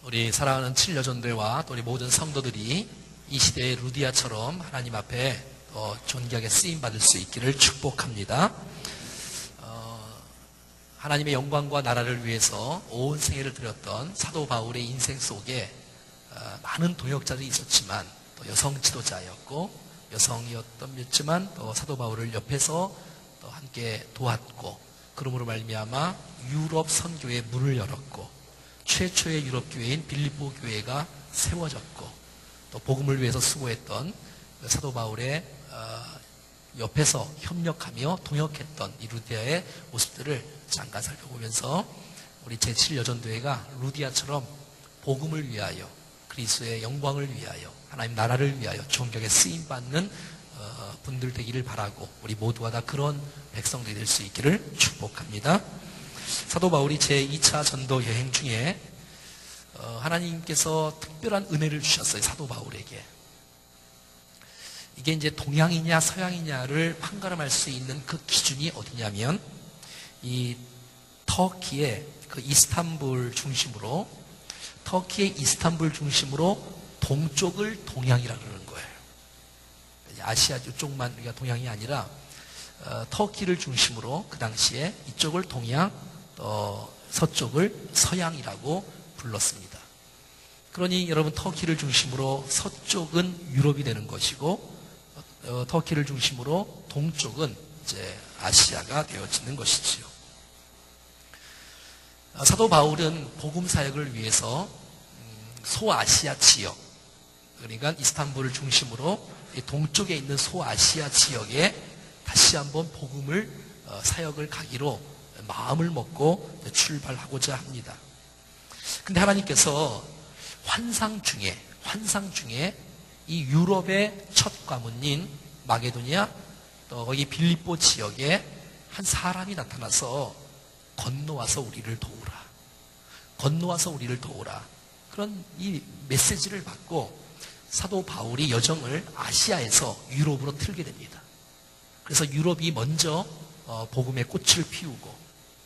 우리 사랑하는 칠여전도회와 또 우리 모든 성도들이 이 시대의 루디아처럼 하나님 앞에 존귀하게 쓰임받을 수 있기를 축복합니다. 하나님의 영광과 나라를 위해서 온 생애를 드렸던 사도 바울의 인생 속에 많은 동역자들이 있었지만 또 여성 지도자였고 여성이었던 또 사도 바울을 옆에서 또 함께 도왔고, 그러므로 말미암아 유럽 선교의 문을 열었고 최초의 유럽 교회인 빌립보 교회가 세워졌고, 또 복음을 위해서 수고했던 사도 바울의 옆에서 협력하며 동역했던 이 루디아의 모습들을 잠깐 살펴보면서 우리 제7여전도회가 루디아처럼 복음을 위하여, 그리스도의 영광을 위하여, 하나님 나라를 위하여 존경에 쓰임받는 분들 되기를 바라고, 우리 모두가 다 그런 백성들이 될 수 있기를 축복합니다. 사도 바울이 제2차 전도 여행 중에 하나님께서 특별한 은혜를 주셨어요. 사도 바울에게. 이게 이제 동양이냐 서양이냐를 판가름할 수 있는 그 기준이 어디냐면, 이 터키의 이스탄불 중심으로 동쪽을 동양이라 그러는 거예요. 아시아 이쪽만 우리가 동양이 아니라 터키를 중심으로 그 당시에 이쪽을 동양, 서쪽을 서양이라고 불렀습니다. 그러니 여러분, 터키를 중심으로 서쪽은 유럽이 되는 것이고 터키를 중심으로 동쪽은 이제 아시아가 되어지는 것이지요. 사도 바울은 복음 사역을 위해서 소아시아 지역, 그러니까 이스탄불을 중심으로 동쪽에 있는 소아시아 지역에 다시 한번 복음을 사역을 가기로 마음을 먹고 출발하고자 합니다. 근데 하나님께서 환상 중에 이 유럽의 첫 가문인 마게도니아, 또 거기 빌립보 지역에 한 사람이 나타나서 건너와서 우리를 도우라. 그런 이 메시지를 받고 사도 바울이 여정을 아시아에서 유럽으로 틀게 됩니다. 그래서 유럽이 먼저 복음의 꽃을 피우고,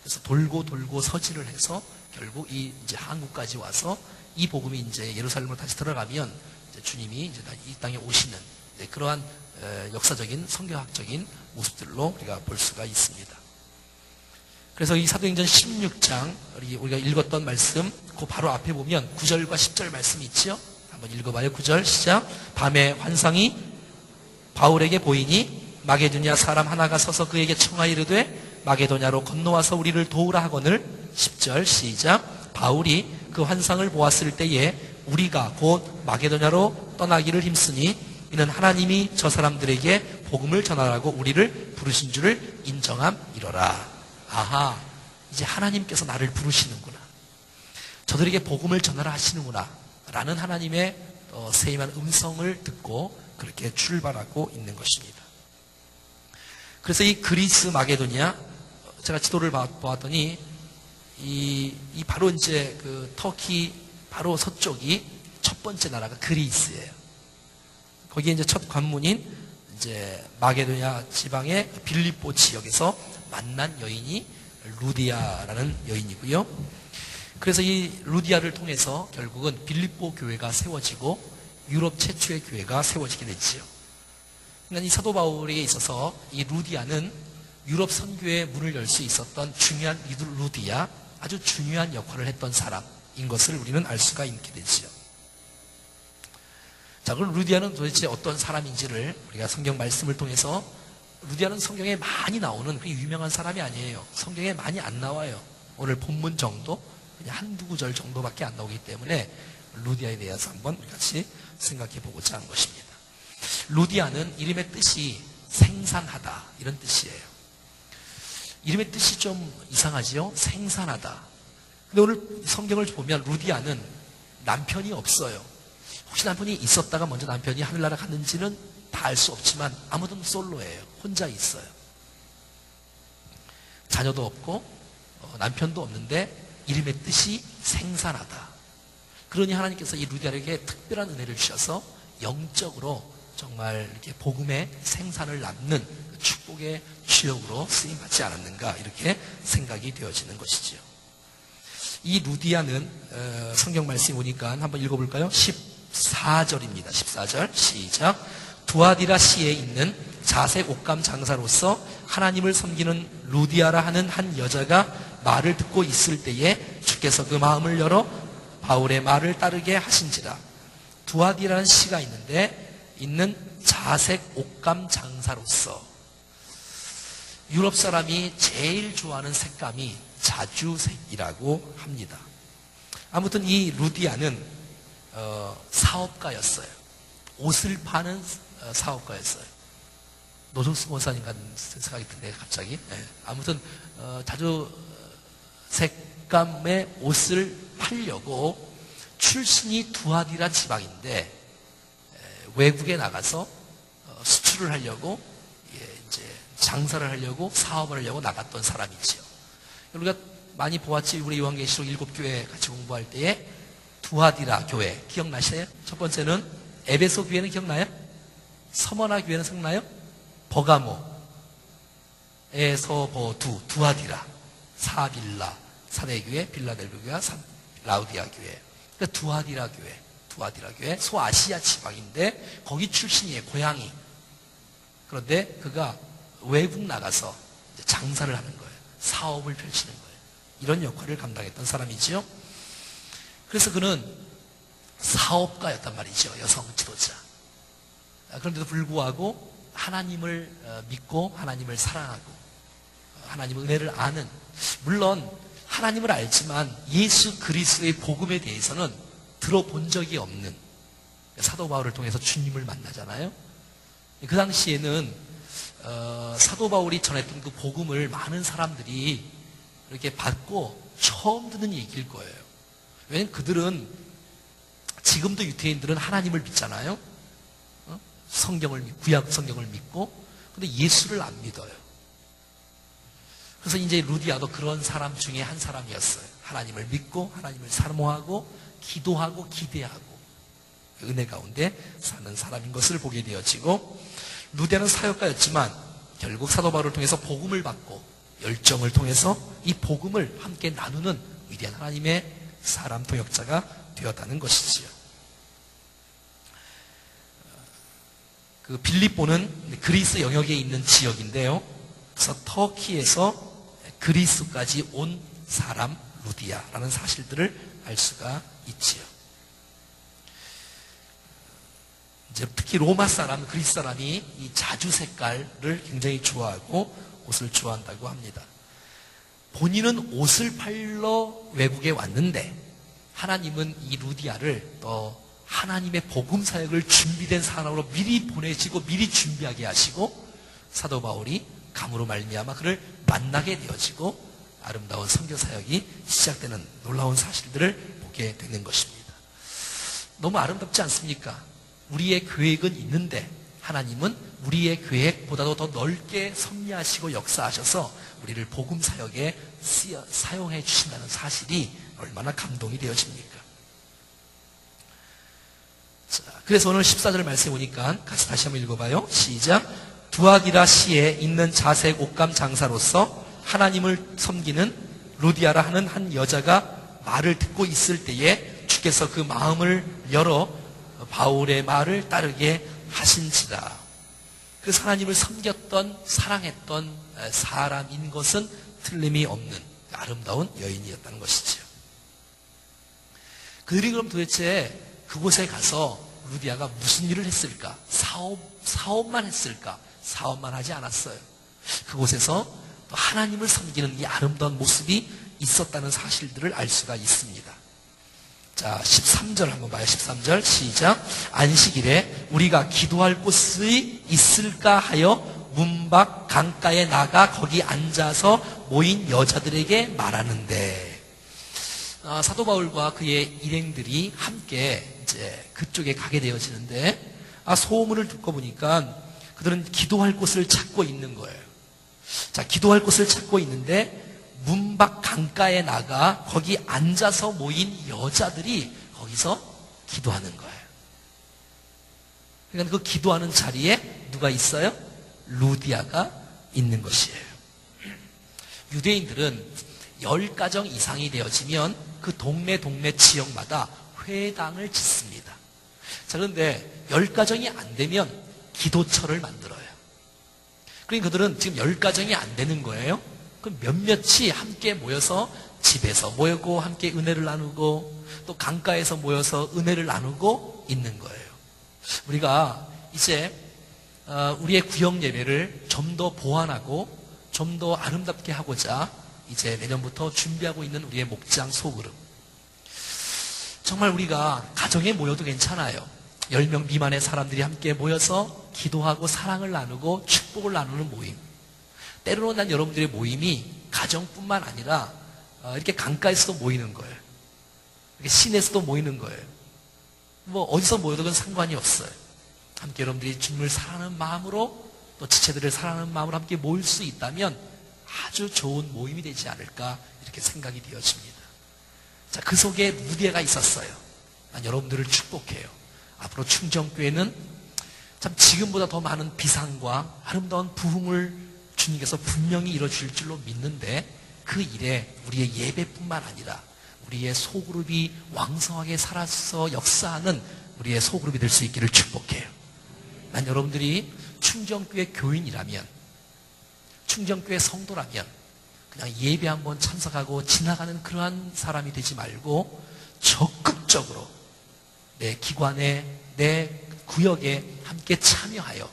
그래서 돌고 서지를 해서 결국 이제 한국까지 와서 이 복음이 이제 예루살렘으로 다시 들어가면 이제 주님이 이제 이 땅에 오시는 그러한 역사적인 성경학적인 모습들로 우리가 볼 수가 있습니다. 그래서 이 사도행전 16장 우리가 읽었던 말씀, 그 바로 앞에 보면 9절과 10절 말씀이 있죠. 한번 읽어봐요. 9절 시작. 밤에 환상이 바울에게 보이니 마게도냐 사람 하나가 서서 그에게 청하여 이르되 마게도냐로 건너와서 우리를 도우라 하거늘. 10절 시작. 바울이 그 환상을 보았을 때에 우리가 곧 마게도냐로 떠나기를 힘쓰니 이는 하나님이 저 사람들에게 복음을 전하라고 우리를 부르신 줄을 인정함이로라. 아하, 이제 하나님께서 나를 부르시는구나, 저들에게 복음을 전하라 하시는구나 라는 하나님의 세임한 음성을 듣고 그렇게 출발하고 있는 것입니다. 그래서 이 그리스 마게도니아, 제가 지도를 보았더니 이 바로 이제 그 터키 바로 서쪽이 첫 번째 나라가 그리스예요. 거기에 이제 첫 관문인 이제 마게도니아 지방의 빌립보 지역에서 만난 여인이 루디아라는 여인이고요. 그래서 이 루디아를 통해서 결국은 빌립보 교회가 세워지고 유럽 최초의 교회가 세워지게 됐지요. 그러니까 이 사도 바울에 있어서 이 루디아는 유럽 선교의 문을 열 수 있었던 중요한 루디아, 아주 중요한 역할을 했던 사람인 것을 우리는 알 수가 있게 되지요. 자, 그럼 루디아는 도대체 어떤 사람인지를 우리가 성경 말씀을 통해서, 루디아는 성경에 많이 나오는 그 유명한 사람이 아니에요. 성경에 많이 안 나와요. 오늘 본문 정도, 그냥 한두 구절 정도밖에 안 나오기 때문에 루디아에 대해서 한번 우리 같이 생각해 보고자 하는 것입니다. 루디아는 이름의 뜻이 생산하다, 이런 뜻이에요. 이름의 뜻이 좀 이상하지요? 생산하다. 근데 오늘 성경을 보면 루디아는 남편이 없어요. 혹시 남편이 있었다가 먼저 남편이 하늘나라 갔는지는 다 알 수 없지만 아무튼 솔로예요. 혼자 있어요. 자녀도 없고 남편도 없는데 이름의 뜻이 생산하다. 그러니 하나님께서 이 루디아에게 특별한 은혜를 주셔서 영적으로 정말 이렇게 복음의 생산을 낳는 축복의 주역으로 쓰임받지 않았는가, 이렇게 생각이 되어지는 것이지요. 이 루디아는 성경 말씀 보니까 한번 읽어볼까요? 14절입니다. 14절 시작. 두아디라 시에 있는 자색 옷감 장사로서 하나님을 섬기는 루디아라 하는 한 여자가 말을 듣고 있을 때에 주께서 그 마음을 열어 바울의 말을 따르게 하신지라. 두아디라는 시가 있는 자색 옷감 장사로서, 유럽 사람이 제일 좋아하는 색감이 자주색이라고 합니다. 아무튼 이 루디아는 사업가였어요. 옷을 파는 사업가였어요. 노정수 권사님 같은 생각이 드네요, 갑자기. 네. 아무튼 자주 색감의 옷을 팔려고 출신이 두아디라 지방인데 외국에 나가서 수출을 하려고 이제 장사를 하려고 사업을 하려고 나갔던 사람이지요. 우리가 많이 보았지. 우리 요한계시록 7교회 같이 공부할 때에 두아디라 교회 기억나시나요? 첫 번째는 에베소 교회는 기억나요? 서머나 교회는 생각나요? 버가모, 에서버두, 두아디라, 사빌라, 사대교회, 빌라델베 교회, 라우디아 교회. 그러니까 두아디라 교회, 소아시아 지방인데 거기 출신이에요, 고향이. 그런데 그가 외국 나가서 장사를 하는 거예요. 사업을 펼치는 거예요. 이런 역할을 감당했던 사람이지요. 그래서 그는 사업가였단 말이죠. 여성 지도자. 그런데도 불구하고 하나님을 믿고 하나님을 사랑하고 하나님의 은혜를 아는, 물론 하나님을 알지만 예수 그리스도의 복음에 대해서는 들어본 적이 없는 사도 바울을 통해서 주님을 만나잖아요. 그 당시에는 사도 바울이 전했던 그 복음을 많은 사람들이 이렇게 받고 처음 듣는 얘기일 거예요. 왜냐하면 그들은, 지금도 유태인들은 하나님을 믿잖아요. 구약 성경을 믿고, 근데 예수를 안 믿어요. 그래서 이제 루디아도 그런 사람 중에 한 사람이었어요. 하나님을 믿고 하나님을 사모하고 기도하고 기대하고 은혜 가운데 사는 사람인 것을 보게 되어지고, 루디아는 사역가였지만 결국 사도 바울을 통해서 복음을 받고 열정을 통해서 이 복음을 함께 나누는 위대한 하나님의 사람 동역자가 되었다는 것이지요. 그 빌립보는 그리스 영역에 있는 지역인데요. 그래서 터키에서 그리스까지 온 사람 루디아라는 사실들을 알 수가 있지요. 이제 특히 로마 사람, 그리스 사람이 이 자주 색깔을 굉장히 좋아하고 옷을 좋아한다고 합니다. 본인은 옷을 팔러 외국에 왔는데 하나님은 이 루디아를 또 하나님의 복음 사역을 준비된 사람으로 미리 보내시고 미리 준비하게 하시고 사도 바울이 감으로 말미암아 그를 만나게 되어지고 아름다운 선교 사역이 시작되는 놀라운 사실들을 보게 되는 것입니다. 너무 아름답지 않습니까? 우리의 계획은 있는데 하나님은 우리의 계획보다도 더 넓게 섭리하시고 역사하셔서 우리를 복음 사역에 사용해 주신다는 사실이 얼마나 감동이 되어집니까? 자, 그래서 오늘 14절 말씀에 보니까 같이 다시 한번 읽어봐요. 시작. 두아디라 시에 있는 자색 옷감 장사로서 하나님을 섬기는 루디아라 하는 한 여자가 말을 듣고 있을 때에 주께서 그 마음을 열어 바울의 말을 따르게 하신지라. 그래서 하나님을 섬겼던, 사랑했던 사람인 것은 틀림이 없는 아름다운 여인이었다는 것이죠. 그들이 그럼 도대체 그곳에 가서 루디아가 무슨 일을 했을까? 사업만 했을까? 사업만 하지 않았어요. 그곳에서 또 하나님을 섬기는 이 아름다운 모습이 있었다는 사실들을 알 수가 있습니다. 자, 13절 한번 봐요. 13절 시작. 안식일에 우리가 기도할 곳이 있을까 하여 문 밖 강가에 나가 거기 앉아서 모인 여자들에게 말하는데, 사도 바울과 그의 일행들이 함께 이제 그쪽에 가게 되어지는데, 소문을 듣고 보니까 그들은 기도할 곳을 찾고 있는 거예요. 자, 기도할 곳을 찾고 있는데 문 밖 강가에 나가 거기 앉아서 모인 여자들이 거기서 기도하는 거예요. 그러니까 그 기도하는 자리에 누가 있어요? 루디아가 있는 것이에요. 유대인들은 10가정 이상이 되어지면 그 동네 지역마다 회당을 짓습니다. 자, 그런데 10가정이 안 되면 기도처를 만들어요. 그러니까 그들은 지금 10가정이 안 되는 거예요. 그럼 몇몇이 함께 모여서 집에서 모이고 함께 은혜를 나누고 또 강가에서 모여서 은혜를 나누고 있는 거예요. 우리가 이제 우리의 구역 예배를 좀 더 보완하고 좀 더 아름답게 하고자 이제 내년부터 준비하고 있는 우리의 목장 소그룹. 정말 우리가 가정에 모여도 괜찮아요. 10명 미만의 사람들이 함께 모여서 기도하고 사랑을 나누고 축복을 나누는 모임. 때로는 난 여러분들의 모임이 가정뿐만 아니라 이렇게 강가에서도 모이는 거예요. 이렇게 시내에서도 모이는 거예요. 뭐 어디서 모여도 그건 상관이 없어요. 함께 여러분들이 주님을 사랑하는 마음으로 또 지체들을 사랑하는 마음으로 함께 모일 수 있다면 아주 좋은 모임이 되지 않을까 이렇게 생각이 되어집니다. 자, 그 속에 루디아가 있었어요. 난 여러분들을 축복해요. 앞으로 충정교회는 참 지금보다 더 많은 비상과 아름다운 부흥을 주님께서 분명히 이뤄주실 줄로 믿는데 그 일에 우리의 예배뿐만 아니라 우리의 소그룹이 왕성하게 살아서 역사하는 우리의 소그룹이 될 수 있기를 축복해요. 난 여러분들이 충정교회 교인이라면, 충정교회 성도라면 그냥 예배 한번 참석하고 지나가는 그러한 사람이 되지 말고 적극적으로 내 기관에, 내 구역에 함께 참여하여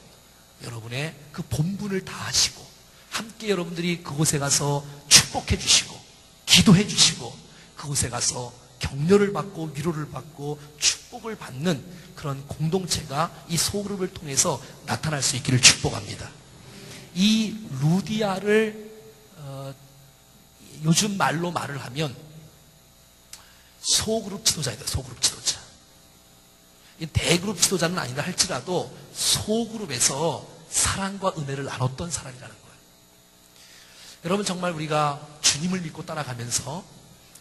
여러분의 그 본분을 다하시고 함께 여러분들이 그곳에 가서 축복해 주시고 기도해 주시고 그곳에 가서 격려를 받고 위로를 받고 축복을 받는 그런 공동체가 이 소그룹을 통해서 나타날 수 있기를 축복합니다. 이 루디아를 요즘 말로 말을 하면 소그룹 지도자이다. 소그룹 지도자. 대그룹 지도자는 아니다 할지라도 소그룹에서 사랑과 은혜를 나눴던 사람이라는 거예요. 여러분 정말 우리가 주님을 믿고 따라가면서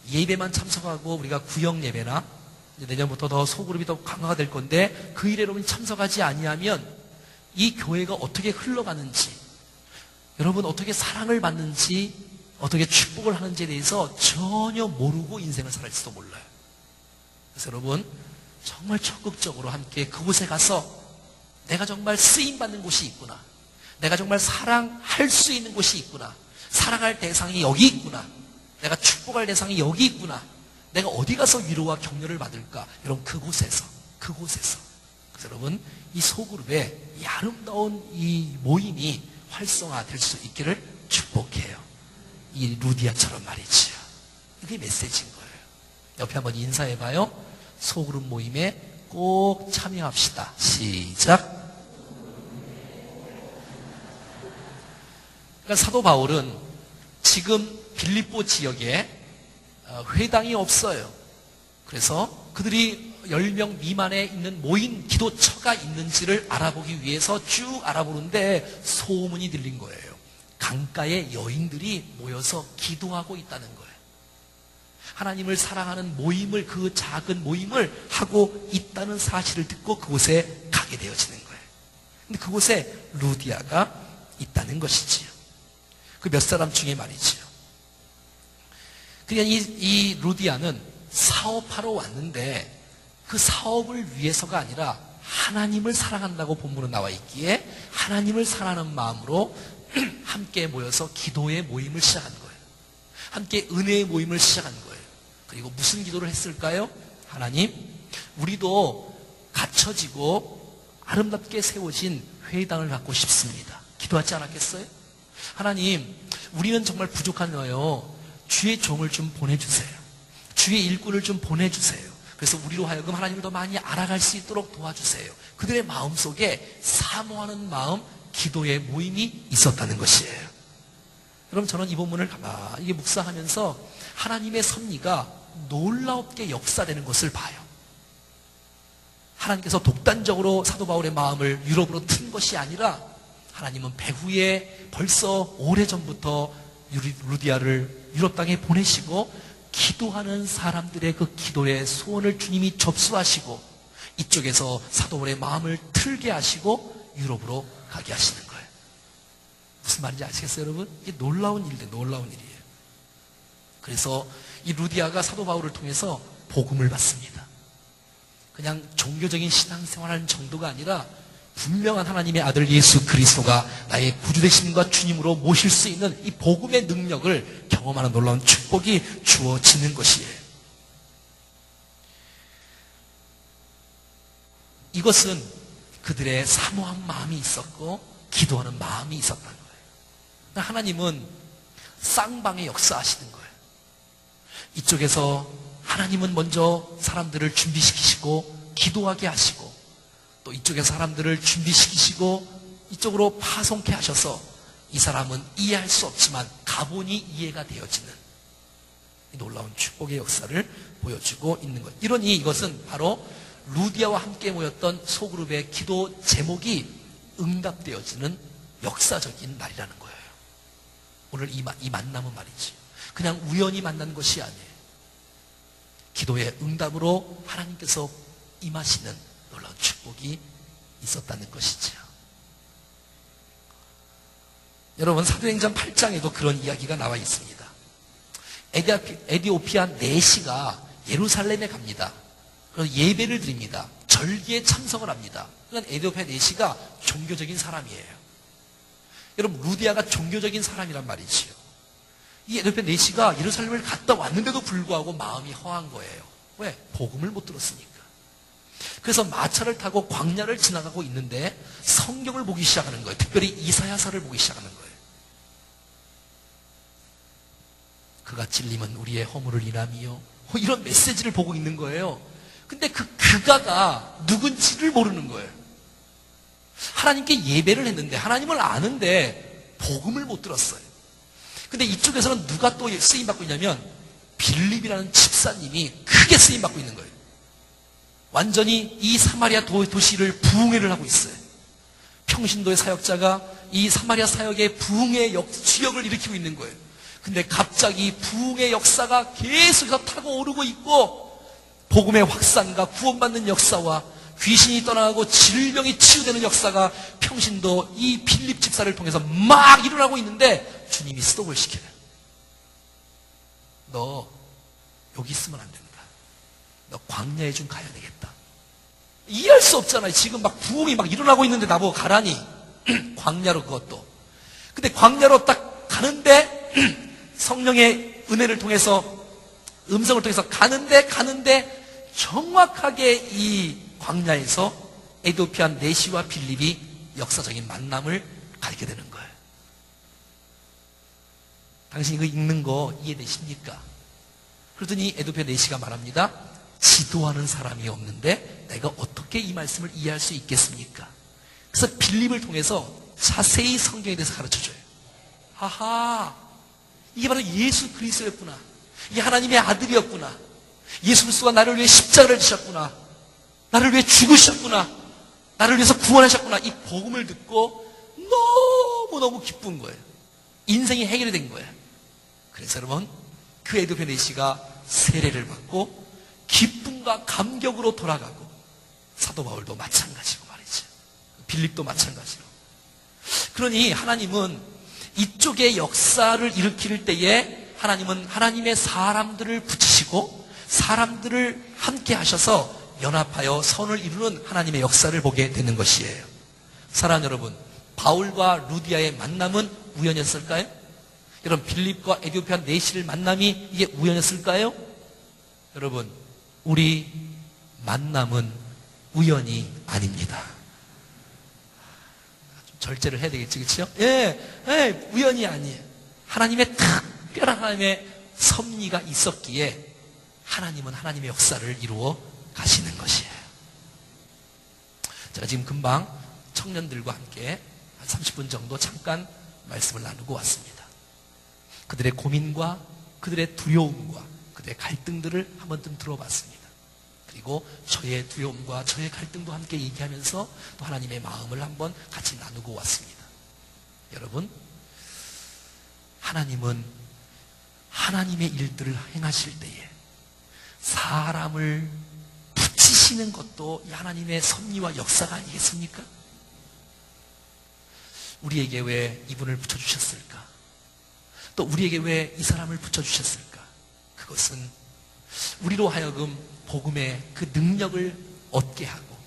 예배만 참석하고 우리가 구역 예배나 내년부터 더 소그룹이 더 강화가 될 건데 그 일에 여러분이 참석하지 아니하면 이 교회가 어떻게 흘러가는지, 여러분 어떻게 사랑을 받는지, 어떻게 축복을 하는지에 대해서 전혀 모르고 인생을 살아갈지도 몰라요. 그래서 여러분 정말 적극적으로 함께 그곳에 가서 내가 정말 쓰임받는 곳이 있구나, 내가 정말 사랑할 수 있는 곳이 있구나, 사랑할 대상이 여기 있구나, 내가 축복할 대상이 여기 있구나, 내가 어디 가서 위로와 격려를 받을까? 여러분 그곳에서 그래서 여러분 이 소그룹의 이 아름다운 이 모임이 활성화될 수 있기를 축복해요. 이 루디아처럼 말이지요. 이게 메시지인 거예요. 옆에 한번 인사해봐요. 소그룹 모임에 꼭 참여합시다. 시작. 그러니까 사도 바울은 지금 빌립보 지역에 회당이 없어요. 그래서 그들이 10명 미만에 있는 모인 기도처가 있는지를 알아보기 위해서 쭉 알아보는데 소문이 들린 거예요. 강가에 여인들이 모여서 기도하고 있다는 거예요. 하나님을 사랑하는 모임을, 그 작은 모임을 하고 있다는 사실을 듣고 그곳에 가게 되어지는 거예요. 근데 그곳에 루디아가 있다는 것이지요. 그 몇 사람 중에 말이지요. 그러니까 이 루디아는 사업하러 왔는데 그 사업을 위해서가 아니라 하나님을 사랑한다고 본문은 나와 있기에 하나님을 사랑하는 마음으로 함께 모여서 기도의 모임을 시작한 거예요. 함께 은혜의 모임을 시작한 거예요. 그리고 무슨 기도를 했을까요? 하나님, 우리도 갖춰지고 아름답게 세워진 회당을 갖고 싶습니다. 기도하지 않았겠어요? 하나님, 우리는 정말 부족하네요. 주의 종을 좀 보내주세요. 주의 일꾼을 좀 보내주세요. 그래서 우리로 하여금 하나님을 더 많이 알아갈 수 있도록 도와주세요. 그들의 마음속에 사모하는 마음, 기도의 모임이 있었다는 것이에요. 여러분 저는 이 본문을 가만히 묵상하면서 하나님의 섭리가 놀랍게 역사되는 것을 봐요. 하나님께서 독단적으로 사도 바울의 마음을 유럽으로 튼 것이 아니라 하나님은 배후에 벌써 오래전부터 루디아를 유럽 땅에 보내시고 기도하는 사람들의 그 기도의 소원을 주님이 접수하시고 이쪽에서 사도 바울의 마음을 틀게 하시고 유럽으로 가게 하시는 거예요. 무슨 말인지 아시겠어요, 여러분? 이게 놀라운 일이에요. 놀라운 일이에요. 그래서 이 루디아가 사도 바울을 통해서 복음을 받습니다. 그냥 종교적인 신앙생활하는 정도가 아니라 분명한 하나님의 아들 예수 그리스도가 나의 구주되심과 주님으로 모실 수 있는 이 복음의 능력을 경험하는 놀라운 축복이 주어지는 것이에요. 이것은 그들의 사모한 마음이 있었고 기도하는 마음이 있었다는 거예요. 하나님은 쌍방의 역사하시는 거예요. 이쪽에서 하나님은 먼저 사람들을 준비시키시고 기도하게 하시고, 또 이쪽에서 사람들을 준비시키시고 이쪽으로 파송케 하셔서 이 사람은 이해할 수 없지만 가본이 이해가 되어지는 놀라운 축복의 역사를 보여주고 있는 것. 이러니 이것은 바로 루디아와 함께 모였던 소그룹의 기도 제목이 응답되어지는 역사적인 날이라는 거예요. 오늘 이 만남은 말이지, 그냥 우연히 만난 것이 아니에요. 기도의 응답으로 하나님께서 임하시는 놀라운 축복이 있었다는 것이죠. 여러분, 사도행전 8장에도 그런 이야기가 나와 있습니다. 에디오피아 내시가 예루살렘에 갑니다. 그래서 예배를 드립니다. 절기에 참석을 합니다. 그러니까 에디오피아 내시가 종교적인 사람이에요. 여러분, 루디아가 종교적인 사람이란 말이지요. 이 에디오피아 내시가 예루살렘을 갔다 왔는데도 불구하고 마음이 허한 거예요. 왜? 복음을 못 들었으니까. 그래서 마차를 타고 광야를 지나가고 있는데 성경을 보기 시작하는 거예요. 특별히 이사야서를 보기 시작하는 거예요. 그가 찔림은 우리의 허물을 인함이요, 이런 메시지를 보고 있는 거예요. 근데 그가가 누군지를 모르는 거예요. 하나님께 예배를 했는데, 하나님을 아는데 복음을 못 들었어요. 근데 이쪽에서는 누가 또 쓰임받고 있냐면 빌립이라는 집사님이 크게 쓰임받고 있는 거예요. 완전히 이 사마리아 도시를 부흥회를 하고 있어요. 평신도의 사역자가 이 사마리아 사역의 부흥의 주역을 일으키고 있는 거예요. 근데 갑자기 부흥의 역사가 계속해서 타고 오르고 있고, 복음의 확산과 구원받는 역사와 귀신이 떠나가고 질병이 치유되는 역사가 평신도 이 빌립 집사를 통해서 막 일어나고 있는데 주님이 스톱을 시켜요. 너 여기 있으면 안 된다. 너 광야에 좀 가야 되겠다. 이해할 수 없잖아요. 지금 막 부흥이 막 일어나고 있는데 나보고 가라니. 광야로, 그것도. 근데 광야로 딱 가는데 성령의 은혜를 통해서, 음성을 통해서 가는데 정확하게 이 광야에서 에디오피아 내시와 빌립이 역사적인 만남을 가지게 되는 거예요. 당신 이거 읽는 거 이해되십니까? 그러더니 에디오피아 내시가 말합니다. 지도하는 사람이 없는데 내가 어떻게 이 말씀을 이해할 수 있겠습니까? 그래서 빌립을 통해서 자세히 성경에 대해서 가르쳐줘요. 하하, 이게 바로 예수 그리스도였구나. 이게 하나님의 아들이었구나. 예수 그리스도가 나를 위해 십자가를 지셨구나. 나를 위해 죽으셨구나. 나를 위해서 구원하셨구나. 이 복음을 듣고 너무너무 기쁜 거예요. 인생이 해결이 된 거예요. 그래서 여러분, 그 에디오피아 내시가 세례를 받고 기쁨과 감격으로 돌아가고, 사도 바울도 마찬가지고 말이죠. 빌립도 마찬가지로. 그러니 하나님은 이쪽의 역사를 일으킬 때에 하나님은 하나님의 사람들을 붙이시고 사람들을 함께 하셔서 연합하여 선을 이루는 하나님의 역사를 보게 되는 것이에요. 사랑하는 여러분, 바울과 루디아의 만남은 우연이었을까요? 여러분, 빌립과 에디오피아 내시를 만남이 이게 우연이었을까요? 여러분, 우리 만남은 우연이 아닙니다. 좀 절제를 해야 되겠지, 그렇죠? 우연이 아니에요. 하나님의 특별한 하나님의 섭리가 있었기에 하나님은 하나님의 역사를 이루어 가시는 것이에요. 제가 지금 금방 청년들과 함께 한 30분 정도 잠깐 말씀을 나누고 왔습니다. 그들의 고민과 그들의 두려움과 그들의 갈등들을 한번 좀 들어봤습니다. 그리고 저의 두려움과 저의 갈등도 함께 얘기하면서 또 하나님의 마음을 한번 같이 나누고 왔습니다. 여러분, 하나님은 하나님의 일들을 행하실 때에 사람을 붙이시는 것도 하나님의 섭리와 역사가 아니겠습니까? 우리에게 왜 이분을 붙여주셨을까? 또 우리에게 왜 이 사람을 붙여주셨을까? 그것은 우리로 하여금 복음의 그 능력을 얻게 하고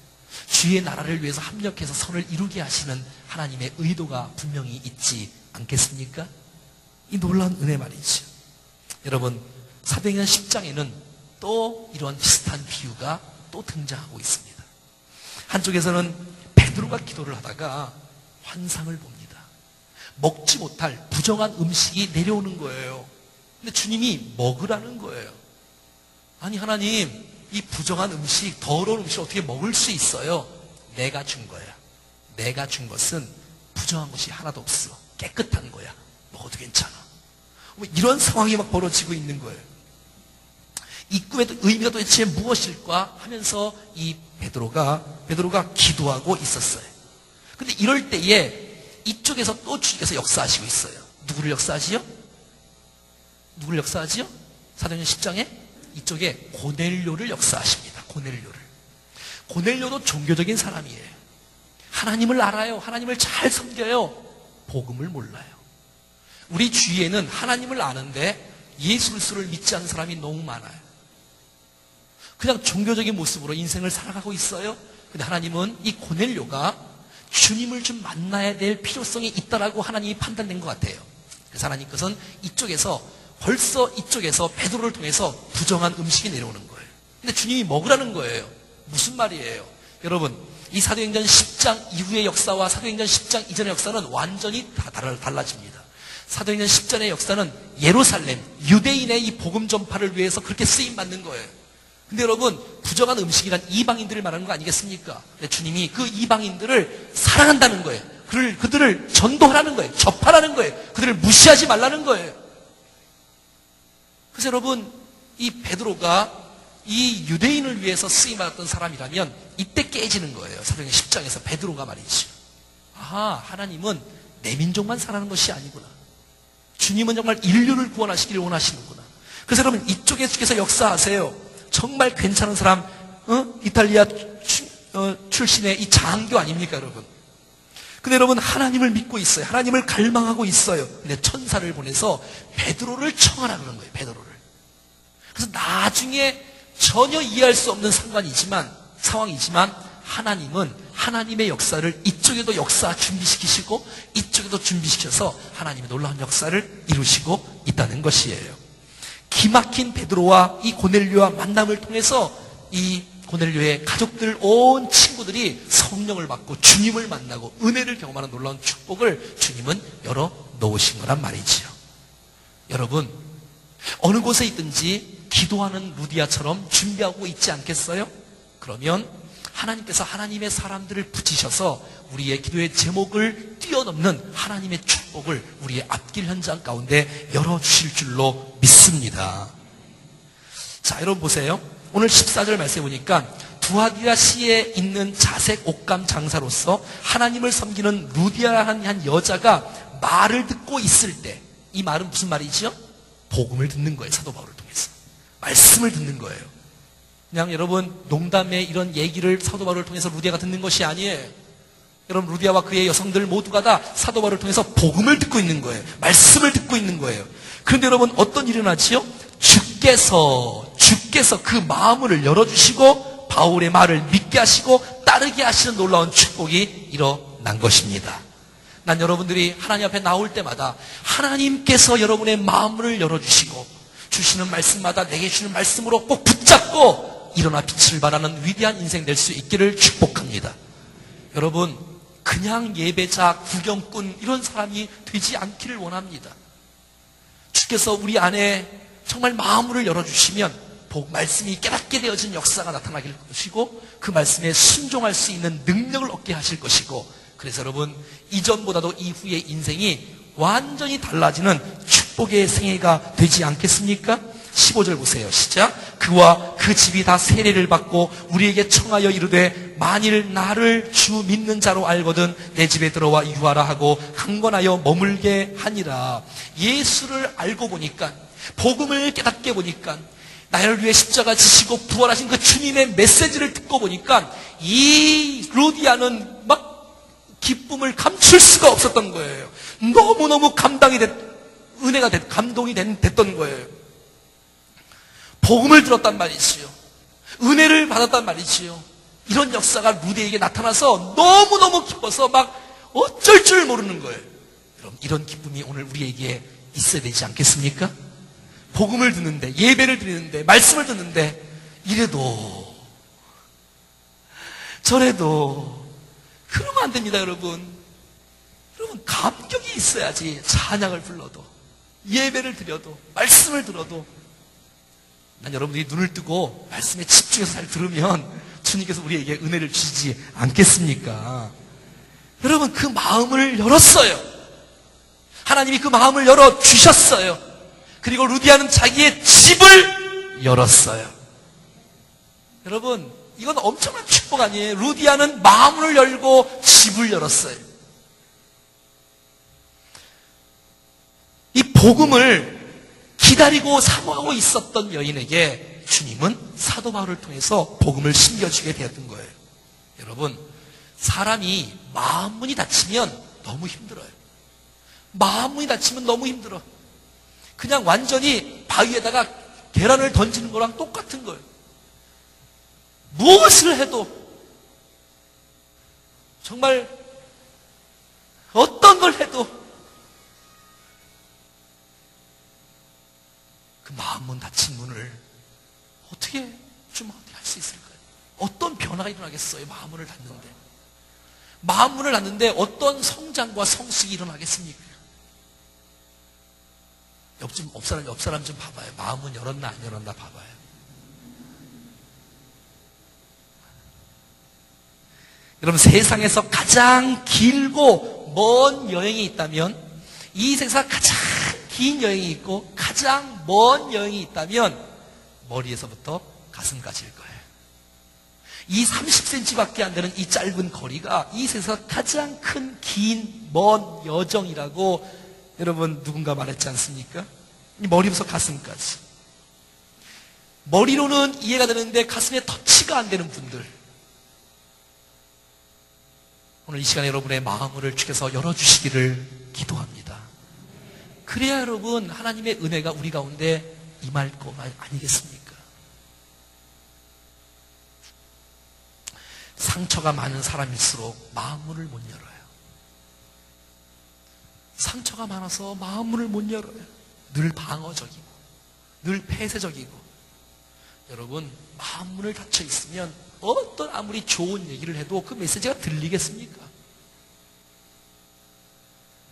주의 나라를 위해서 합력해서 선을 이루게 하시는 하나님의 의도가 분명히 있지 않겠습니까? 이 놀라운 은혜 말이죠. 여러분, 사도행전 10장에는 또 이런 비슷한 비유가 또 등장하고 있습니다. 한쪽에서는 베드로가 기도를 하다가 환상을 봅니다. 먹지 못할 부정한 음식이 내려오는 거예요. 근데 주님이 먹으라는 거예요. 아니 하나님, 이 부정한 음식, 더러운 음식 어떻게 먹을 수 있어요? 내가 준 거야. 내가 준 것은 부정한 것이 하나도 없어. 깨끗한 거야. 먹어도 괜찮아. 이런 상황이 막 벌어지고 있는 거예요. 이 꿈의 의미가 도대체 무엇일까 하면서 이 베드로가 기도하고 있었어요. 근데 이럴 때에 이쪽에서 또 주님께서 역사하시고 있어요. 누구를 역사하시죠? 사도행전 10장에 이쪽에 고넬료를 역사하십니다. 고넬료도 종교적인 사람이에요. 하나님을 알아요. 하나님을 잘 섬겨요. 복음을 몰라요. 우리 주위에는 하나님을 아는데 예수 그리스도를 믿지 않는 사람이 너무 많아요. 그냥 종교적인 모습으로 인생을 살아가고 있어요. 근데 하나님은 이 고넬료가 주님을 좀 만나야 될 필요성이 있다라고 하나님이 판단된 것 같아요. 그래서 하나님께서는 벌써 이쪽에서 베드로를 통해서 부정한 음식이 내려오는 거예요. 근데 주님이 먹으라는 거예요. 무슨 말이에요? 여러분, 이 사도행전 10장 이후의 역사와 사도행전 10장 이전의 역사는 완전히 달라집니다. 사도행전 10장의 역사는 예루살렘, 유대인의 이 복음 전파를 위해서 그렇게 쓰임받는 거예요. 근데 여러분, 부정한 음식이란 이방인들을 말하는 거 아니겠습니까? 주님이 그 이방인들을 사랑한다는 거예요. 그들을 전도하라는 거예요. 접하라는 거예요. 그들을 무시하지 말라는 거예요. 그래서 여러분, 이 베드로가 이 유대인을 위해서 쓰임받았던 사람이라면 이때 깨지는 거예요. 사도행전 10장에서 베드로가 말이죠. 아하, 하나님은 내 민족만 사랑하는 것이 아니구나. 주님은 정말 인류를 구원하시기를 원하시는구나. 그래서 여러분, 이쪽에서 역사하세요. 정말 괜찮은 사람, 이탈리아 출신의 이 장교 아닙니까, 여러분? 근데 여러분, 하나님을 믿고 있어요. 하나님을 갈망하고 있어요. 근데 천사를 보내서 베드로를 청하라 그런 거예요, 베드로를. 그래서 나중에 전혀 이해할 수 없는 상황이지만 하나님은 하나님의 역사를 이쪽에도 역사 준비시키시고 이쪽에도 준비시켜서 하나님의 놀라운 역사를 이루시고 있다는 것이에요. 기막힌 베드로와 이 고넬료와 만남을 통해서 이 고넬료의 가족들, 온 친구들이 성령을 받고 주님을 만나고 은혜를 경험하는 놀라운 축복을 주님은 열어 놓으신 거란 말이지요. 여러분, 어느 곳에 있든지 기도하는 루디아처럼 준비하고 있지 않겠어요? 그러면 하나님께서 하나님의 사람들을 붙이셔서 우리의 기도의 제목을 뛰어넘는 하나님의 축복을 우리의 앞길 현장 가운데 열어주실 줄로 믿습니다. 자, 여러분 보세요. 오늘 14절 말씀해 보니까 두아디라시에 있는 자색 옷감 장사로서 하나님을 섬기는 루디아라는 한 여자가 말을 듣고 있을 때, 이 말은 무슨 말이죠? 복음을 듣는 거예요. 사도 바울을 통해서 말씀을 듣는 거예요. 그냥 여러분 농담에 이런 얘기를 사도 바울을 통해서 루디아가 듣는 것이 아니에요. 여러분, 루디아와 그의 여성들 모두가 다 사도 바울을 통해서 복음을 듣고 있는 거예요. 말씀을 듣고 있는 거예요. 그런데 여러분, 어떤 일이 일어나지요? 주께서 그 마음을 열어주시고 바울의 말을 믿게 하시고 따르게 하시는 놀라운 축복이 일어난 것입니다. 난 여러분들이 하나님 앞에 나올 때마다 하나님께서 여러분의 마음을 열어주시고 주시는 말씀마다 내게 주시는 말씀으로 꼭 붙잡고 일어나 빛을 발하는 위대한 인생 될 수 있기를 축복합니다. 여러분, 그냥 예배자, 구경꾼 이런 사람이 되지 않기를 원합니다. 주께서 우리 안에 정말 마음을 열어주시면 말씀이 깨닫게 되어진 역사가 나타나길 것이고 그 말씀에 순종할 수 있는 능력을 얻게 하실 것이고, 그래서 여러분, 이전보다도 이후의 인생이 완전히 달라지는 축복의 생애가 되지 않겠습니까? 15절 보세요. 시작. 그와 그 집이 다 세례를 받고 우리에게 청하여 이르되 만일 나를 주 믿는 자로 알거든 내 집에 들어와 유하라 하고 강건하여 머물게 하니라. 예수를 알고 보니까, 복음을 깨닫게 보니까, 나를 위해 십자가 지시고 부활하신 그 주님의 메시지를 듣고 보니까 이 루디아는 막 기쁨을 감출 수가 없었던 거예요. 너무너무 감동이 됐던 거예요. 복음을 들었단 말이지요. 은혜를 받았단 말이지요. 이런 역사가 루디에게 나타나서 너무너무 기뻐서 막 어쩔 줄 모르는 거예요. 여러분, 이런 기쁨이 오늘 우리에게 있어야 되지 않겠습니까? 복음을 듣는데, 예배를 드리는데, 말씀을 듣는데, 이래도 저래도 그러면 안 됩니다, 여러분. 여러분, 감격이 있어야지. 찬양을 불러도, 예배를 드려도, 말씀을 들어도. 난 여러분들이 눈을 뜨고 말씀에 집중해서 잘 들으면 주님께서 우리에게 은혜를 주시지 않겠습니까? 여러분, 그 마음을 열었어요. 하나님이 그 마음을 열어주셨어요. 그리고 루디아는 자기의 집을 열었어요. 여러분, 이건 엄청난 축복 아니에요? 루디아는 마음을 열고 집을 열었어요. 이 복음을 기다리고 사모하고 있었던 여인에게 주님은 사도 바울을 통해서 복음을 심겨주게 되었던 거예요. 여러분, 사람이 마음문이 닫히면 너무 힘들어요. 마음문이 닫히면 너무 힘들어. 그냥 완전히 바위에다가 계란을 던지는 거랑 똑같은 거예요. 무엇을 해도, 정말 어떤 걸 해도 그 마음문 닫힌 문을 어떻게 좀 할 수 있을까요? 어떤 변화가 일어나겠어요? 마음문을 닫는데. 마음문을 닫는데 어떤 성장과 성숙이 일어나겠습니까? 옆 사람 좀 봐봐요. 마음문 열었나 안 열었나 봐봐요. 여러분, 세상에서 가장 길고 먼 여행이 있다면, 이 세상에서 가장 긴 여행이 있고 가장 먼 여행이 있다면 머리에서부터 가슴까지일 거예요. 이 30cm밖에 안 되는 이 짧은 거리가 이 세상에서 가장 큰 긴 먼 여정이라고 여러분 누군가 말했지 않습니까? 이 머리부터 가슴까지. 머리로는 이해가 되는데 가슴에 터치가 안 되는 분들, 오늘 이 시간에 여러분의 마음을 주께서 열어주시기를 기도합니다. 그래야 여러분 하나님의 은혜가 우리 가운데 임할 거 아니겠습니까? 상처가 많은 사람일수록 마음문을 못 열어요. 상처가 많아서 마음문을 못 열어요. 늘 방어적이고 늘 폐쇄적이고. 여러분, 마음문을 닫혀 있으면 어떤 아무리 좋은 얘기를 해도 그 메시지가 들리겠습니까?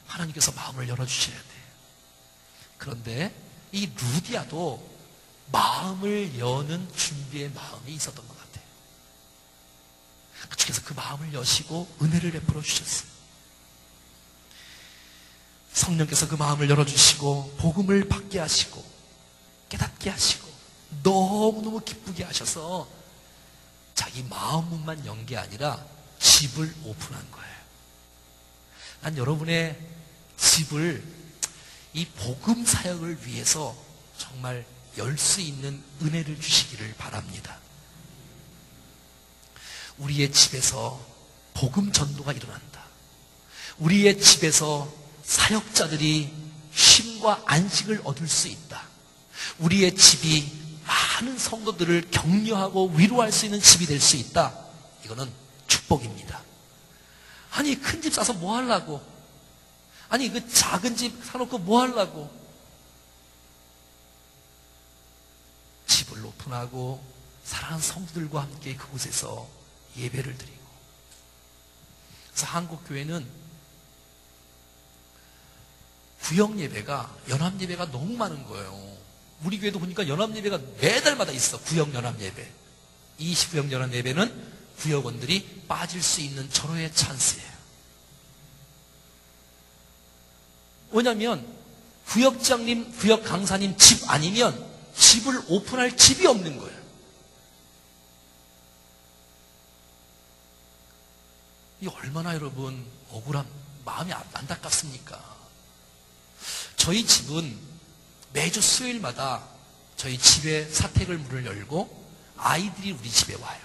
하나님께서 마음을 열어주셔야 돼요. 그런데 이 루디아도 마음을 여는 준비의 마음이 있었던 것 같아요. 주께서 그 마음을 여시고 은혜를 베풀어 주셨어요. 성령께서 그 마음을 열어주시고 복음을 받게 하시고 깨닫게 하시고 너무너무 기쁘게 하셔서 자기 마음문만 연 게 아니라 집을 오픈한 거예요. 난 여러분의 집을 이 복음 사역을 위해서 정말 열 수 있는 은혜를 주시기를 바랍니다. 우리의 집에서 복음 전도가 일어난다. 우리의 집에서 사역자들이 쉼과 안식을 얻을 수 있다. 우리의 집이 많은 성도들을 격려하고 위로할 수 있는 집이 될 수 있다. 이거는 축복입니다. 아니, 큰 집 사서 뭐 하려고? 아니, 그 작은 집 사놓고 뭐 하려고? 집을 오픈하고 사랑하는 성도들과 함께 그곳에서 예배를 드리고. 그래서 한국 교회는 구역 예배가, 연합 예배가 너무 많은 거예요. 우리 교회도 보니까 연합 예배가 매달마다 있어. 구역 연합 예배. 이 구역 연합 예배는 구역원들이 빠질 수 있는 절호의 찬스예요. 왜냐하면 구역장님, 구역 강사님 집 아니면 집을 오픈할 집이 없는 거예요. 이 얼마나 여러분 억울한 마음이 안타깝습니까? 저희 집은 매주 수요일마다 저희 집에 사택을 문을 열고 아이들이 우리 집에 와요.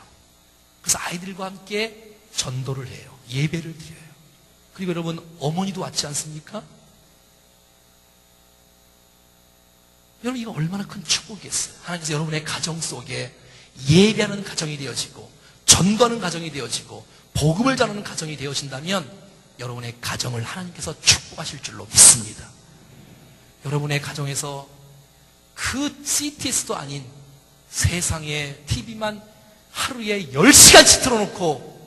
그래서 아이들과 함께 전도를 해요. 예배를 드려요. 그리고 여러분, 어머니도 왔지 않습니까? 여러분, 이거 얼마나 큰 축복이겠어요. 하나님께서 여러분의 가정 속에 예배하는 가정이 되어지고 전도하는 가정이 되어지고 복음을 전하는 가정이 되어진다면 여러분의 가정을 하나님께서 축복하실 줄로 믿습니다. 여러분의 가정에서 그 CTS도 아닌 세상에 TV만 하루에 10시간씩 틀어놓고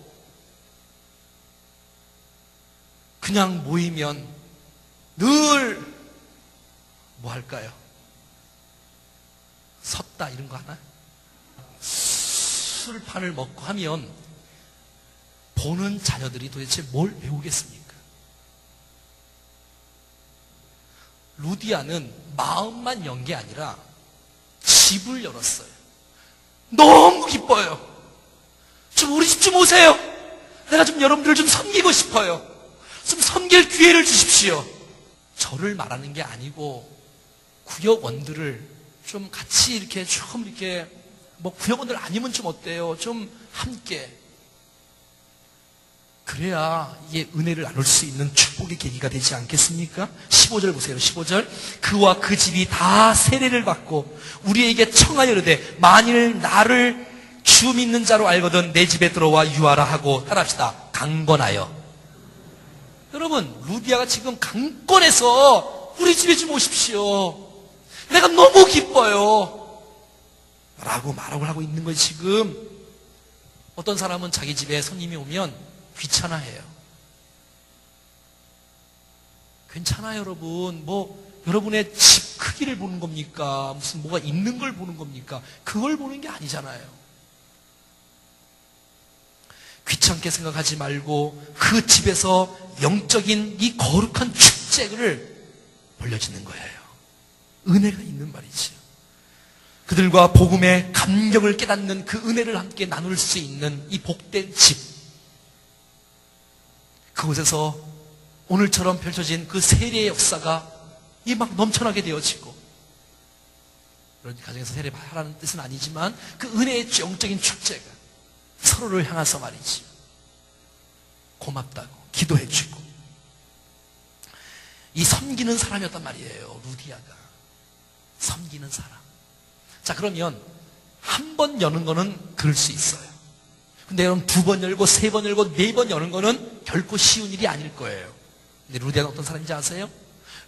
그냥 모이면 늘 뭐 할까요? 섰다 이런 거 하나? 술판을 먹고 하면 보는 자녀들이 도대체 뭘 배우겠습니까? 루디아는 마음만 연 게 아니라 집을 열었어요. 너무 기뻐요. 좀 우리 집 좀 오세요. 내가 좀 여러분들을 좀 섬기고 싶어요. 좀 섬길 기회를 주십시오. 저를 말하는 게 아니고 구역원들을 좀 같이 이렇게 좀 이렇게 뭐 구역원들 아니면 좀 어때요? 좀 함께. 그래야 이게 은혜를 나눌 수 있는 축복의 계기가 되지 않겠습니까? 15절 보세요. 15절. 그와 그 집이 다 세례를 받고 우리에게 청하여 이르되 만일 나를 주 믿는 자로 알거든 내 집에 들어와 유하라 하고 따라합시다. 강권하여. 여러분, 루디아가 지금 강권해서 우리 집에 좀 오십시오. 내가 너무 기뻐요. 라고 말하고 하고 있는 거예요, 지금. 어떤 사람은 자기 집에 손님이 오면 귀찮아해요. 괜찮아요, 여러분. 뭐, 여러분의 집 크기를 보는 겁니까? 무슨 뭐가 있는 걸 보는 겁니까? 그걸 보는 게 아니잖아요. 귀찮게 생각하지 말고 그 집에서 영적인 이 거룩한 축제를 벌려지는 거예요. 은혜가 있는 말이지요. 그들과 복음의 감격을 깨닫는 그 은혜를 함께 나눌 수 있는 이 복된 집. 그곳에서 오늘처럼 펼쳐진 그 세례의 역사가 이 막 넘쳐나게 되어지고, 그런 가정에서 세례하라는 뜻은 아니지만 그 은혜의 영적인 축제가 서로를 향해서 말이지 고맙다고 기도해주고 이 섬기는 사람이었단 말이에요. 루디아가 섬기는 사람. 자, 그러면 한 번 여는 거는 그럴 수 있어요. 근데 여러분 2번 열고 3번 열고 4번 여는 거는 결코 쉬운 일이 아닐 거예요. 근데 루디아는 어떤 사람인지 아세요?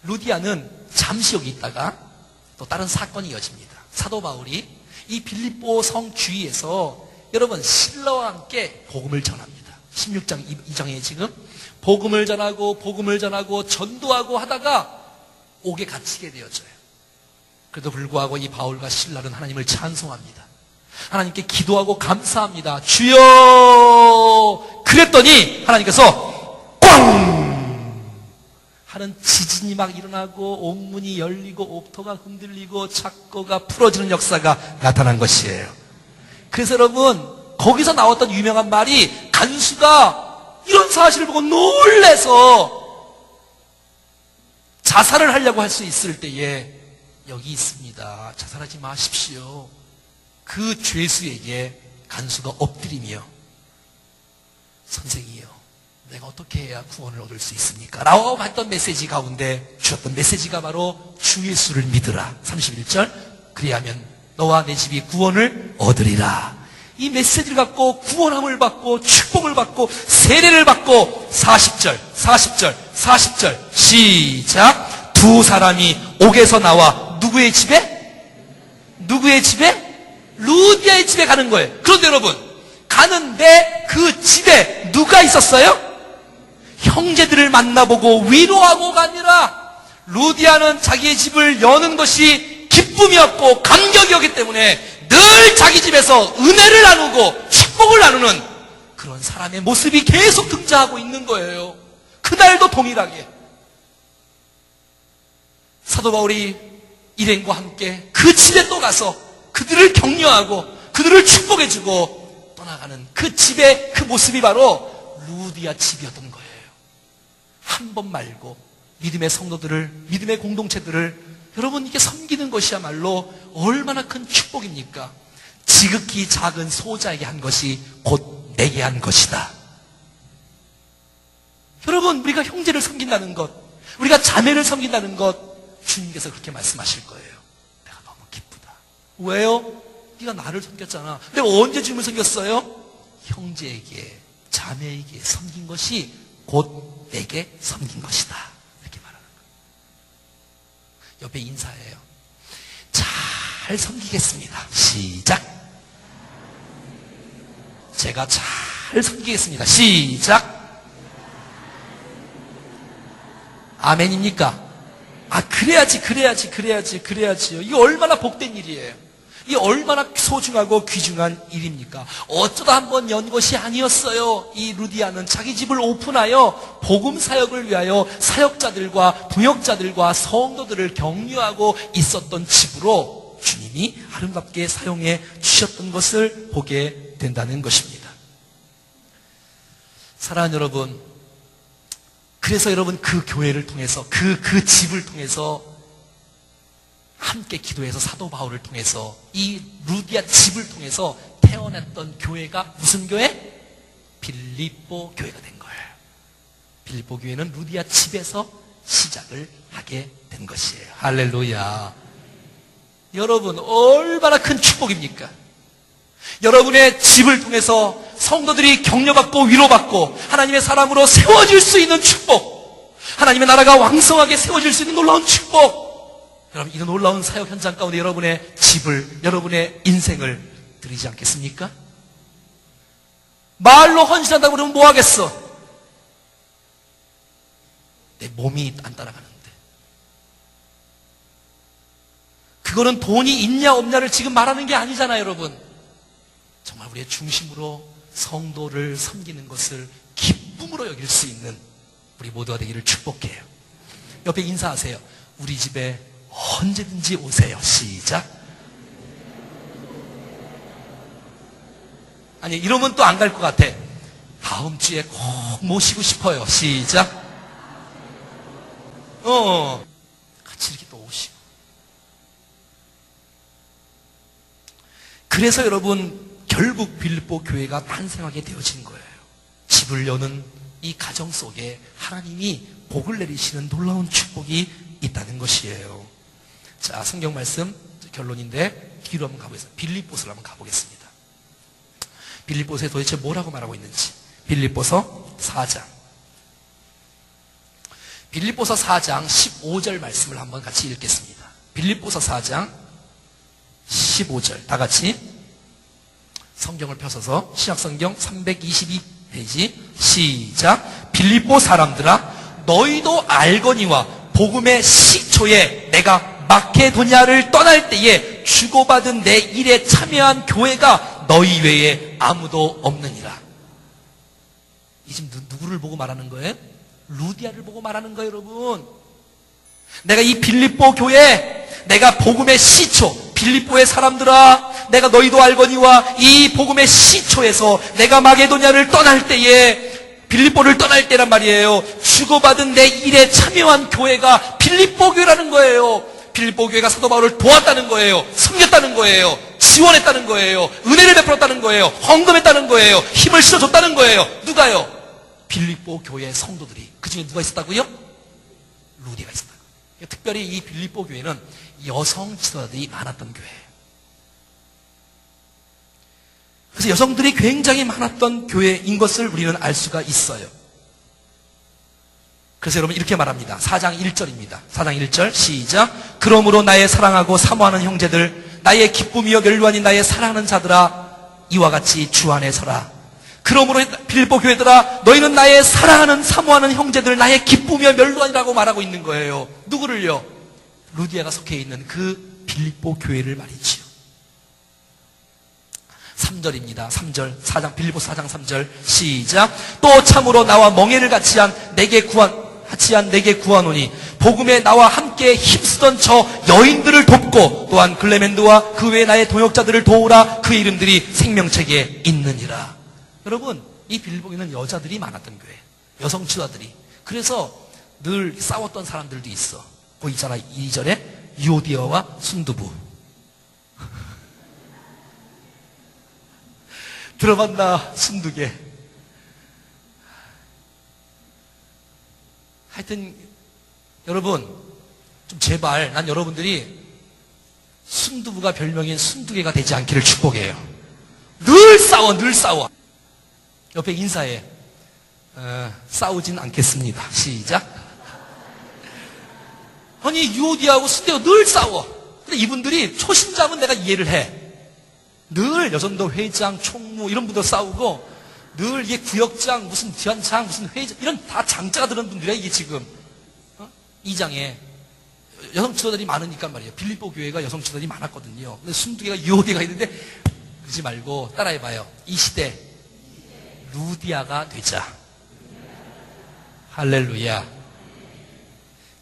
루디아는 잠시 여기 있다가 또 다른 사건이 이어집니다. 사도 바울이 이 빌립보 성 주위에서 여러분 신라와 함께 복음을 전합니다. 16장 2장에 지금 복음을 전하고 전도하고 하다가 옥에 갇히게 되어져요. 그래도 불구하고 이 바울과 신라는 하나님을 찬송합니다. 하나님께 기도하고 감사합니다. 주여! 그랬더니 하나님께서 꽝! 하는 지진이 막 일어나고 옥문이 열리고 옥토가 흔들리고 착고가 풀어지는 역사가 나타난 것이에요. 그래서 여러분, 거기서 나왔던 유명한 말이 간수가 이런 사실을 보고 놀래서 자살을 하려고 할 수 있을 때에 여기 있습니다. 자살하지 마십시오. 그 죄수에게 간수가 엎드리며 선생이요, 내가 어떻게 해야 구원을 얻을 수 있습니까? 라고 했던 메시지 가운데 주셨던 메시지가 바로 주 예수를 믿으라. 31절. 그리하면 너와 내 집이 구원을 얻으리라. 이 메시지를 갖고 구원함을 받고 축복을 받고 세례를 받고 40절 시작. 두 사람이 옥에서 나와 누구의 집에? 루디아의 집에 가는 거예요. 그런데 여러분, 가는데 그 집에 누가 있었어요? 형제들을 만나보고 위로하고가 아니라 루디아는 자기의 집을 여는 것이 기쁨이었고 감격이었기 때문에 늘 자기 집에서 은혜를 나누고 축복을 나누는 그런 사람의 모습이 계속 등장하고 있는 거예요. 그날도 동일하게 사도 바울이 일행과 함께 그 집에 또 가서 그들을 격려하고 그들을 축복해주고 떠나가는 그 집의 그 모습이 바로 루디아 집이었던 거예요. 한 번 말고 믿음의 성도들을, 믿음의 공동체들을 여러분, 이게 섬기는 것이야말로 얼마나 큰 축복입니까? 지극히 작은 소자에게 한 것이 곧 내게 한 것이다. 여러분, 우리가 형제를 섬긴다는 것, 우리가 자매를 섬긴다는 것, 주님께서 그렇게 말씀하실 거예요. 왜요? 네가 나를 섬겼잖아. 내가 언제 주님을 섬겼어요? 형제에게, 자매에게 섬긴 것이 곧 내게 섬긴 것이다. 이렇게 말하는 거예요. 옆에 인사해요. 잘 섬기겠습니다. 시작. 제가 잘 섬기겠습니다. 시작. 아멘입니까? 그래야지요. 이게 얼마나 복된 일이에요. 이게 얼마나 소중하고 귀중한 일입니까? 어쩌다 한번 연 것이 아니었어요. 이 루디아는 자기 집을 오픈하여 복음 사역을 위하여 사역자들과 부역자들과 성도들을 격려하고 있었던 집으로 주님이 아름답게 사용해 주셨던 것을 보게 된다는 것입니다. 사랑하는 여러분, 그래서 여러분 그 교회를 통해서 그 집을 통해서 함께 기도해서 사도 바울을 통해서 이 루디아 집을 통해서 태어났던 교회가 무슨 교회? 빌립보 교회가 된 거예요. 빌립보 교회는 루디아 집에서 시작을 하게 된 것이에요. 할렐루야. 여러분 얼마나 큰 축복입니까? 여러분의 집을 통해서 성도들이 격려받고 위로받고 하나님의 사람으로 세워질 수 있는 축복, 하나님의 나라가 왕성하게 세워질 수 있는 놀라운 축복. 여러분, 이 놀라운 사역 현장 가운데 여러분의 집을, 여러분의 인생을 드리지 않겠습니까? 말로 헌신한다고 그러면 뭐 하겠어? 내 몸이 안 따라가는데. 그거는 돈이 있냐 없냐를 지금 말하는 게 아니잖아요, 여러분. 정말 우리의 중심으로 성도를 섬기는 것을 기쁨으로 여길 수 있는 우리 모두가 되기를 축복해요. 옆에 인사하세요. 우리 집에 언제든지 오세요. 시작. 아니, 이러면 또 안 갈 것 같아. 다음 주에 꼭 모시고 싶어요. 시작. 같이 이렇게 또 오시고. 그래서 여러분, 결국 빌립보 교회가 탄생하게 되어진 거예요. 집을 여는 이 가정 속에 하나님이 복을 내리시는 놀라운 축복이 있다는 것이에요. 자, 성경 말씀 결론인데 뒤로 한번 가보겠습니다. 빌립보서로 한번 가보겠습니다. 빌립보서에 도대체 뭐라고 말하고 있는지. 빌립보서 4장. 빌립보서 4장 15절 말씀을 한번 같이 읽겠습니다. 빌립보서 4장 15절 다 같이 성경을 펴서서 신약성경 322페이지 시작. 빌립보 사람들아, 너희도 알거니와 복음의 시초에 내가 마케도냐를 떠날 때에 주고받은 내 일에 참여한 교회가 너희 외에 아무도 없느니라. 이 지금 누구를 보고 말하는 거예요? 루디아를 보고 말하는 거예요, 여러분. 내가 이 빌립보 교회, 내가 복음의 시초, 빌립보의 사람들아, 내가 너희도 알거니와 이 복음의 시초에서 내가 마게도냐를 떠날 때에, 빌립보를 떠날 때란 말이에요. 주고받은 내 일에 참여한 교회가 빌립보 교회라는 거예요. 빌립보 교회가 사도 바울을 도왔다는 거예요. 섬겼다는 거예요. 지원했다는 거예요. 은혜를 베풀었다는 거예요. 헌금했다는 거예요. 힘을 실어줬다는 거예요. 누가요? 빌립보 교회 성도들이. 그 중에 누가 있었다고요? 루디가 있었다고. 특별히 이 빌립보 교회는 여성 지도자들이 많았던 교회예요. 그래서 여성들이 굉장히 많았던 교회인 것을 우리는 알 수가 있어요. 그래서 여러분 이렇게 말합니다. 4장 1절입니다. 4장 1절 시작. 그러므로 나의 사랑하고 사모하는 형제들, 나의 기쁨이여 멸류관이 나의 사랑하는 자들아, 이와 같이 주 안에 서라. 그러므로 빌립보 교회들아, 너희는 나의 사랑하는 사모하는 형제들, 나의 기쁨이여 멸류관이라고 말하고 있는 거예요. 누구를요? 루디아가 속해 있는 그 빌립보 교회를 말이지요. 3절입니다. 3절. 4장 빌립보 4장 3절 시작. 또 참으로 나와 멍에를 같이 한 내게 구하노니 복음에 나와 함께 힘쓰던 저 여인들을 돕고 또한 글레멘드와 그 외 나의 동역자들을 도우라. 그 이름들이 생명책에 있느니라. 여러분, 이 빌립보에는 여자들이 많았던 교회, 여성 지도자들이. 그래서 늘 싸웠던 사람들도 있어. 거기 있잖아. 2절에 유오디아와 순두부. 들어봤나 순두개. 하여튼 여러분 좀 제발, 난 여러분들이 순두부가 별명인 순두개가 되지 않기를 축복해요. 늘 싸워, 늘 싸워. 옆에 인사해. 싸우진 않겠습니다. 시작. 아니, UOD하고 순두개가 늘 싸워. 근데 이분들이 초심자면 내가 이해를 해. 늘 여전도 회장, 총무 이런 분들 싸우고, 늘 이게 구역장, 무슨 지원장, 무슨 회장, 이런 다 장자가 들은 분들이야, 이게 지금. 이 장에 여성 지도자들이 많으니까 말이에요. 빌립보 교회가 여성 지도자들이 많았거든요. 근데 순두개가 UOD가 있는데, 그러지 말고 따라해봐요. 이 시대 루디아가 되자. 할렐루야.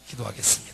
기도하겠습니다.